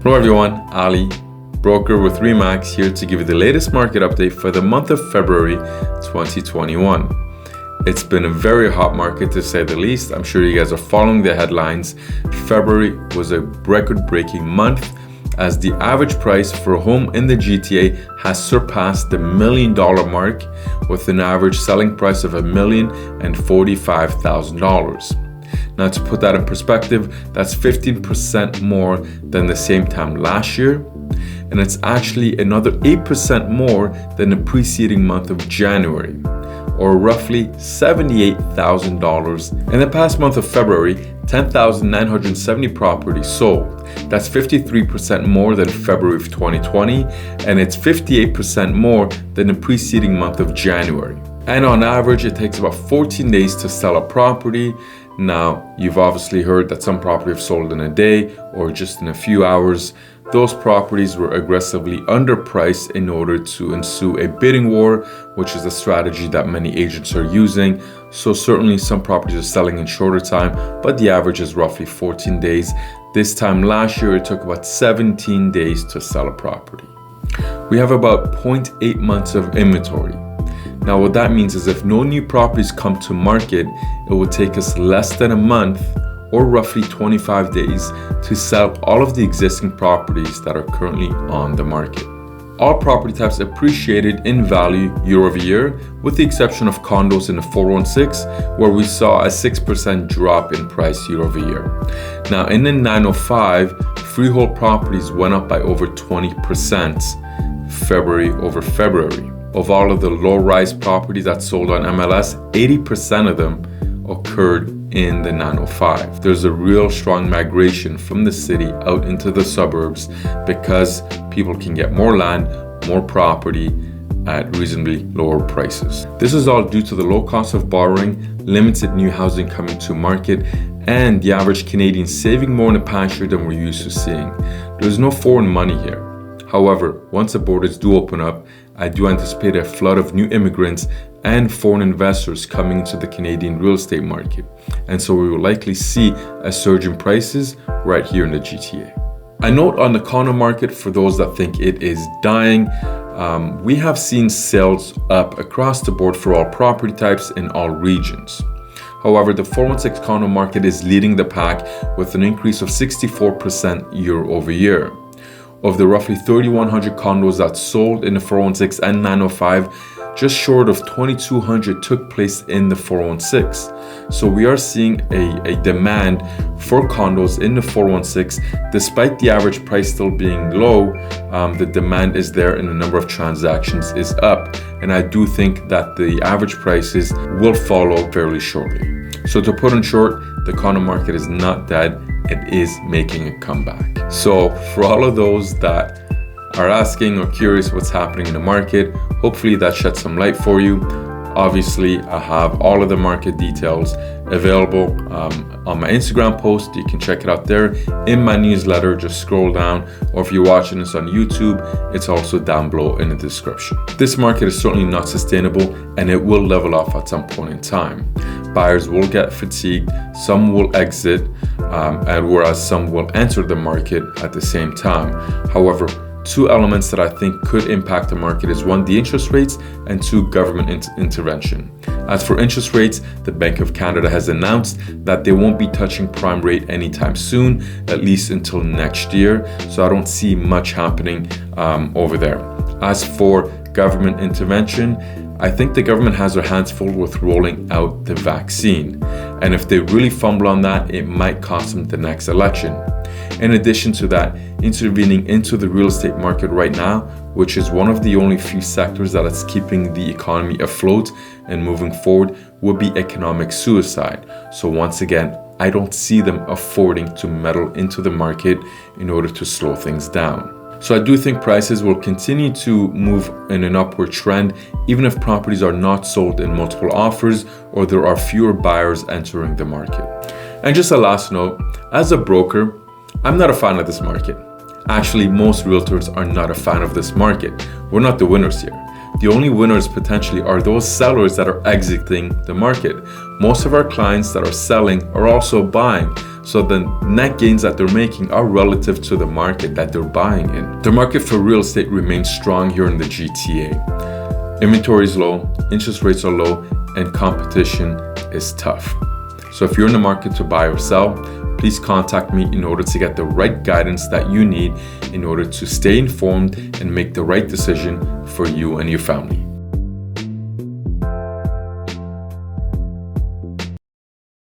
Hello everyone, Ali, broker with RE/MAX, here to give you the latest market update for the month of February 2021. It's been a very hot market to say the least. I'm sure you guys are following the headlines. February was a record-breaking month as the average price for a home in the GTA has surpassed the $1 million mark with an average selling price of $1,045,000. Now, to put that in perspective, that's 15% more than the same time last year, and it's actually another 8% more than the preceding month of January, or roughly $78,000. In the past month of February, 10,970 properties sold. That's 53% more than February of 2020, and it's 58% more than the preceding month of January. And on average, it takes about 14 days to sell a property. Now, you've obviously heard that some properties have sold in a day or just in a few hours. Those properties were aggressively underpriced in order to ensue a bidding war, which is a strategy that many agents are using. So certainly some properties are selling in shorter time, but the average is roughly 14 days. This time last year, it took about 17 days to sell a property. We have about 0.8 months of inventory. Now, what that means is if no new properties come to market, it will take us less than a month or roughly 25 days to sell all of the existing properties that are currently on the market. All property types appreciated in value year over year, with the exception of condos in the 416, where we saw a 6% drop in price year over year. Now, in the 905, freehold properties went up by over 20% February over February. Of all of the low-rise properties that sold on MLS, 80% of them occurred in the 905. There's a real strong migration from the city out into the suburbs because people can get more land, more property at reasonably lower prices. This is all due to the low cost of borrowing, limited new housing coming to market, and the average Canadian saving more in the past year than we're used to seeing. There's no foreign money here. However, once the borders do open up, I do anticipate a flood of new immigrants and foreign investors coming into the Canadian real estate market. And so we will likely see a surge in prices right here in the GTA. A note on the condo market for those that think it is dying. We have seen sales up across the board for all property types in all regions. However, the 416 condo market is leading the pack with an increase of 64% year over year. Of the roughly 3,100 condos that sold in the 416 and 905, just short of 2,200 took place in the 416. So we are seeing a demand for condos in the 416. Despite the average price still being low, the demand is there and the number of transactions is up. And I do think that the average prices will follow fairly shortly. So to put in short, the condo market is not dead. It is making a comeback. So for all of those that are asking or curious what's happening in the market, hopefully that sheds some light for you. Obviously, I have all of the market details available on my Instagram post. You can check it out there. In my newsletter, just scroll down, or if you're watching this on YouTube, it's also down below in the description. This market is certainly not sustainable and it will level off at some point in time. Buyers will get fatigued, some will exit, and whereas some will enter the market at the same time. However, two elements that I think could impact the market is one, the interest rates, and two, government intervention. As for interest rates, the Bank of Canada has announced that they won't be touching prime rate anytime soon, at least until next year. So I don't see much happening over there. As for government intervention, I think the government has their hands full with rolling out the vaccine. And if they really fumble on that, it might cost them the next election. In addition to that, intervening into the real estate market right now, which is one of the only few sectors that is keeping the economy afloat and moving forward, would be economic suicide. So once again, I don't see them affording to meddle into the market in order to slow things down. So I do think prices will continue to move in an upward trend, even if properties are not sold in multiple offers or there are fewer buyers entering the market. And just a last note, as a broker, I'm not a fan of this market. Actually, most realtors are not a fan of this market. We're not the winners here. The only winners potentially are those sellers that are exiting the market. Most of our clients that are selling are also buying. So the net gains that they're making are relative to the market that they're buying in. The market for real estate remains strong here in the GTA. Inventory is low, interest rates are low, and competition is tough. So if you're in the market to buy or sell, please contact me in order to get the right guidance that you need in order to stay informed and make the right decision for you and your family.